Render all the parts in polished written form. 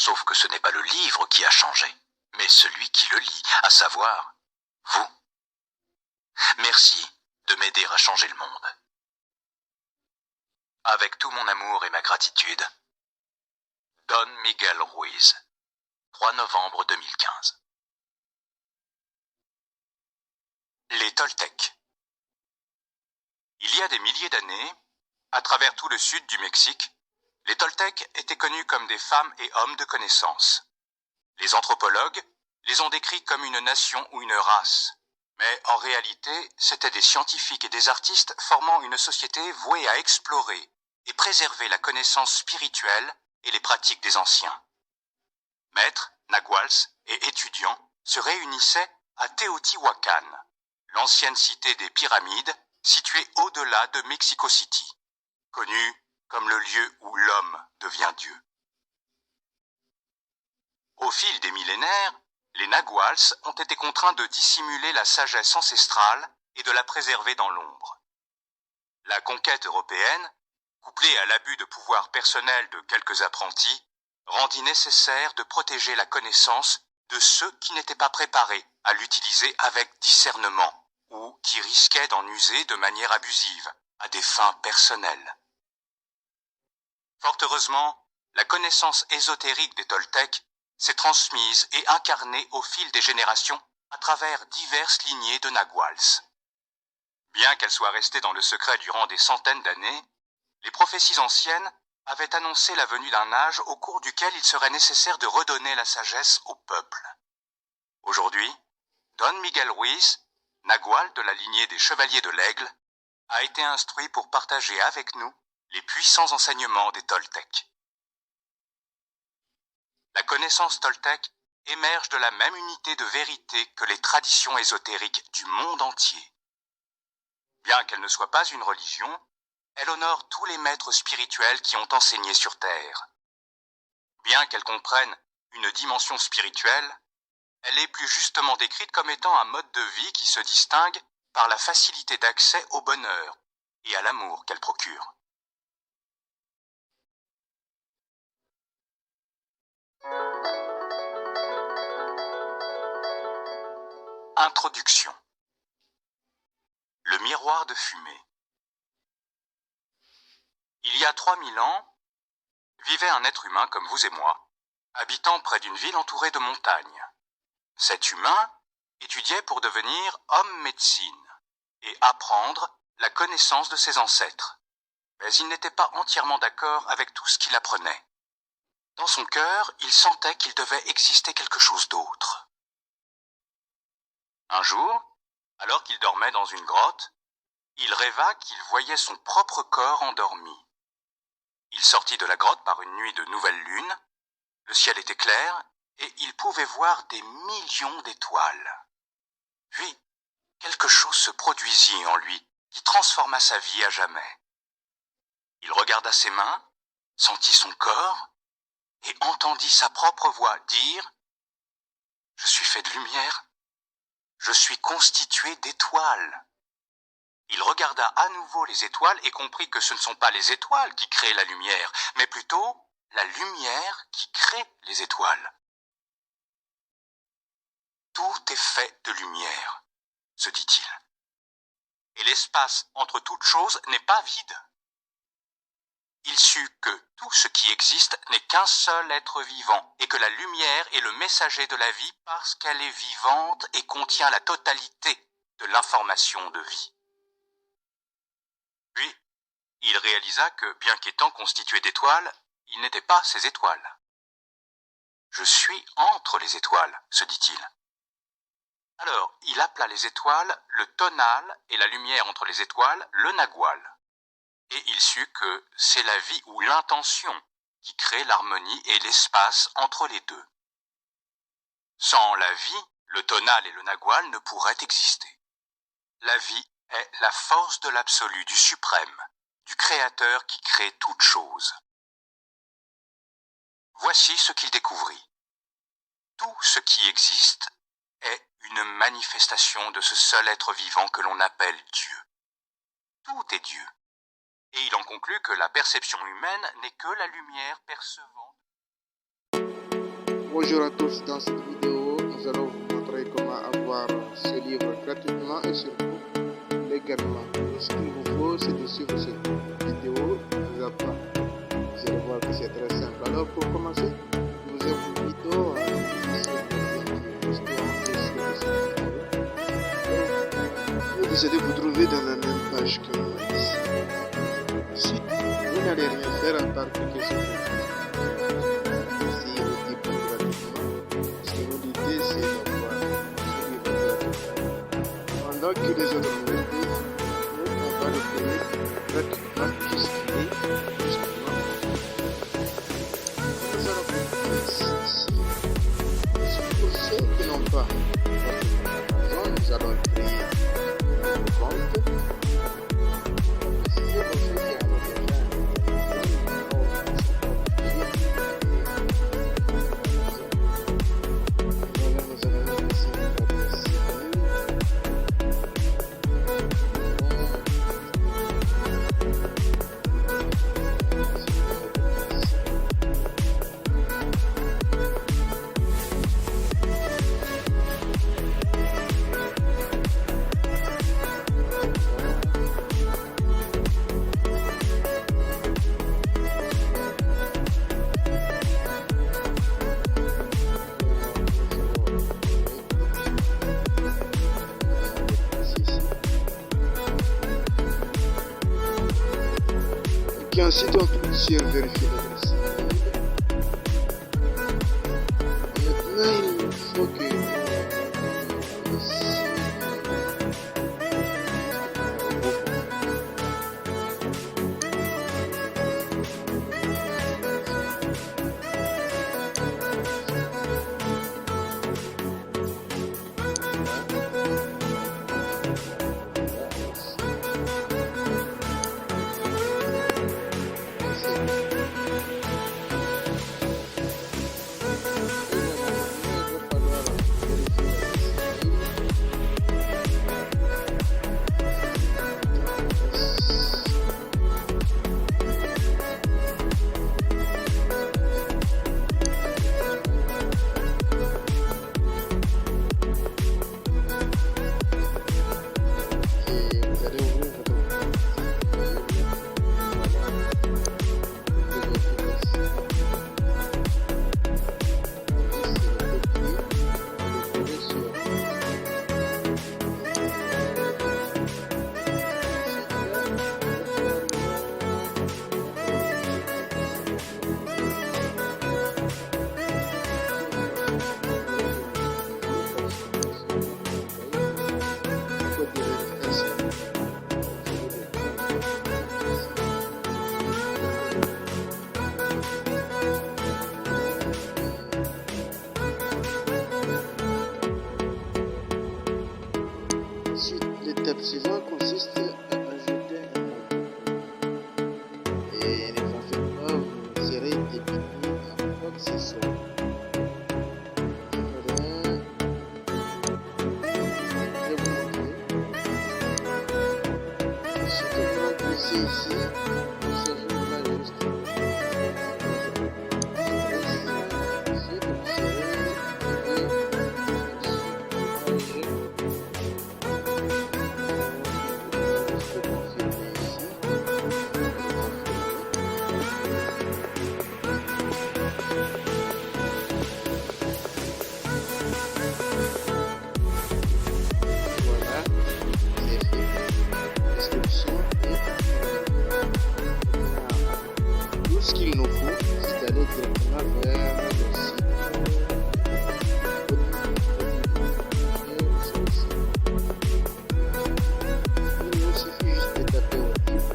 Sauf que ce n'est pas le livre qui a changé, mais celui qui le lit, à savoir, vous. Merci de m'aider à changer le monde. Avec tout mon amour et ma gratitude, Don Miguel Ruiz, 3 novembre 2015. Les Toltecs. Il y a des milliers d'années, à travers tout le sud du Mexique, les Toltecs étaient connus comme des femmes et hommes de connaissance. Les anthropologues les ont décrits comme une nation ou une race. Mais en réalité, c'étaient des scientifiques et des artistes formant une société vouée à explorer et préserver la connaissance spirituelle et les pratiques des anciens. Maîtres, naguals et étudiants se réunissaient à Teotihuacan, l'ancienne cité des pyramides située au-delà de Mexico City, connue comme le lieu où l'homme devient Dieu. Au fil des millénaires, les naguals ont été contraints de dissimuler la sagesse ancestrale et de la préserver dans l'ombre. La conquête européenne, couplée à l'abus de pouvoir personnel de quelques apprentis, rendit nécessaire de protéger la connaissance de ceux qui n'étaient pas préparés à l'utiliser avec discernement ou qui risquaient d'en user de manière abusive, à des fins personnelles. Fort heureusement, la connaissance ésotérique des Toltecs s'est transmise et incarnée au fil des générations à travers diverses lignées de naguals. Bien qu'elles soient restées dans le secret durant des centaines d'années, les prophéties anciennes avaient annoncé la venue d'un âge au cours duquel il serait nécessaire de redonner la sagesse au peuple. Aujourd'hui, Don Miguel Ruiz, nagual de la lignée des Chevaliers de l'Aigle, a été instruit pour partager avec nous les puissants enseignements des Toltecs. La connaissance toltèque émerge de la même unité de vérité que les traditions ésotériques du monde entier. Bien qu'elle ne soit pas une religion, elle honore tous les maîtres spirituels qui ont enseigné sur Terre. Bien qu'elle comprenne une dimension spirituelle, elle est plus justement décrite comme étant un mode de vie qui se distingue par la facilité d'accès au bonheur et à l'amour qu'elle procure. Introduction. Le miroir de fumée. Il y a 3000 ans, vivait un être humain comme vous et moi, habitant près d'une ville entourée de montagnes. Cet humain étudiait pour devenir homme médecine et apprendre la connaissance de ses ancêtres. Mais il n'était pas entièrement d'accord avec tout ce qu'il apprenait. Dans son cœur, il sentait qu'il devait exister quelque chose d'autre. Un jour, alors qu'il dormait dans une grotte, il rêva qu'il voyait son propre corps endormi. Il sortit de la grotte par une nuit de nouvelle lune, le ciel était clair et il pouvait voir des millions d'étoiles. Puis, quelque chose se produisit en lui qui transforma sa vie à jamais. Il regarda ses mains, sentit son corps et entendit sa propre voix dire « Je suis fait de lumière, je suis constitué d'étoiles ». Il regarda à nouveau les étoiles et comprit que ce ne sont pas les étoiles qui créent la lumière, mais plutôt la lumière qui crée les étoiles. Tout est fait de lumière, se dit-il. Et l'espace entre toutes choses n'est pas vide. Il sut que tout ce qui existe n'est qu'un seul être vivant et que la lumière est le messager de la vie parce qu'elle est vivante et contient la totalité de l'information de vie. Puis, il réalisa que, bien qu'étant constitué d'étoiles, il n'était pas ces étoiles. « Je suis entre les étoiles », se dit-il. Alors, il appela les étoiles le tonal et la lumière entre les étoiles le nagual. Et il sut que c'est la vie ou l'intention qui crée l'harmonie et l'espace entre les deux. Sans la vie, le tonal et le nagual ne pourraient exister. La vie est la force de l'absolu, du suprême, du Créateur qui crée toute chose. Voici ce qu'il découvrit. Tout ce qui existe est une manifestation de ce seul être vivant que l'on appelle Dieu. Tout est Dieu. Et il en conclut que la perception humaine n'est que la lumière percevant. Bonjour à tous, dans cette vidéo, nous allons vous montrer comment avoir ce livre gratuitement et surtout légalement. Ce qu'il vous faut, c'est de suivre cette vidéo, vous apprend. Vous allez voir que c'est très simple. Alors pour commencer, nous vous invite vous allez vous trouver dans la même page que moi ici. Ensuite, vous n'allez rien faire à part cliquer sur le pendant que les autres on va le payer gratuitement puisqu'il est justement nous allons faire ici. Pour ceux qui n'ont pas Amazon, nous allons créer un compte. Si c'est pour ceux qui en ont déjà et ensuite on clique sur vérifier l'adresse. Maintenant il faut que l'étape suivante consiste à ajouter un nom. Et ne vous faites pas, vous serez débité à quoi que ce soit. Voilà. Je vais vous montrer. Ensuite, on va glisser ici. Il s'agit de là juste. Ensuite, vous serez ce qu'il nous faut, c'est d'aller directement vers le site. Il nous suffit juste de taper au titre.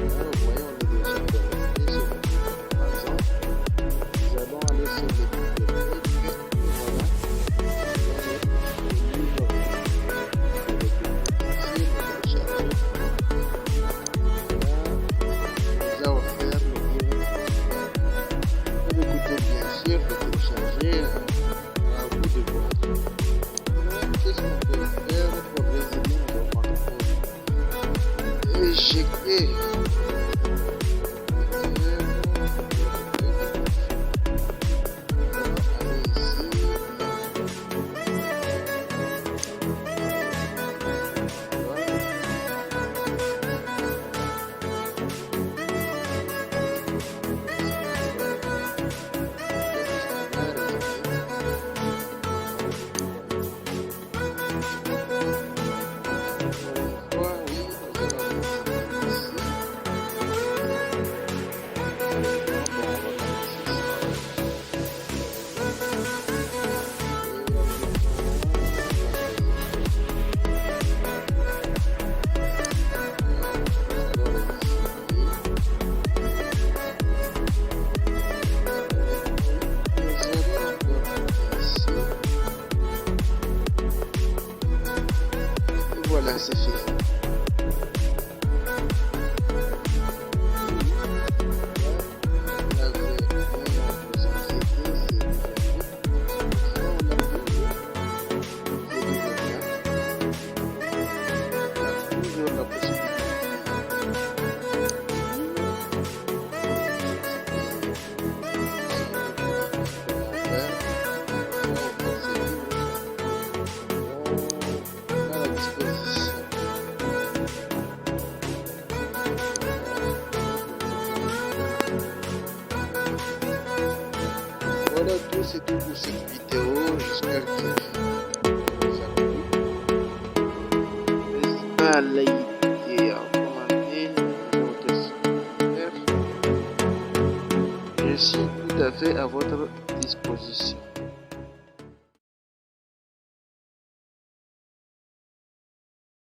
Vous voyez, on est déjà connecté sur le site. Par exemple, nous allons aller sur le bibliothèque et voilà. c'est tout pour cette vidéo. J'espère que vous a plu. N'hésitez pas à liker et à commenter vos questions. Je suis tout à fait à votre disposition.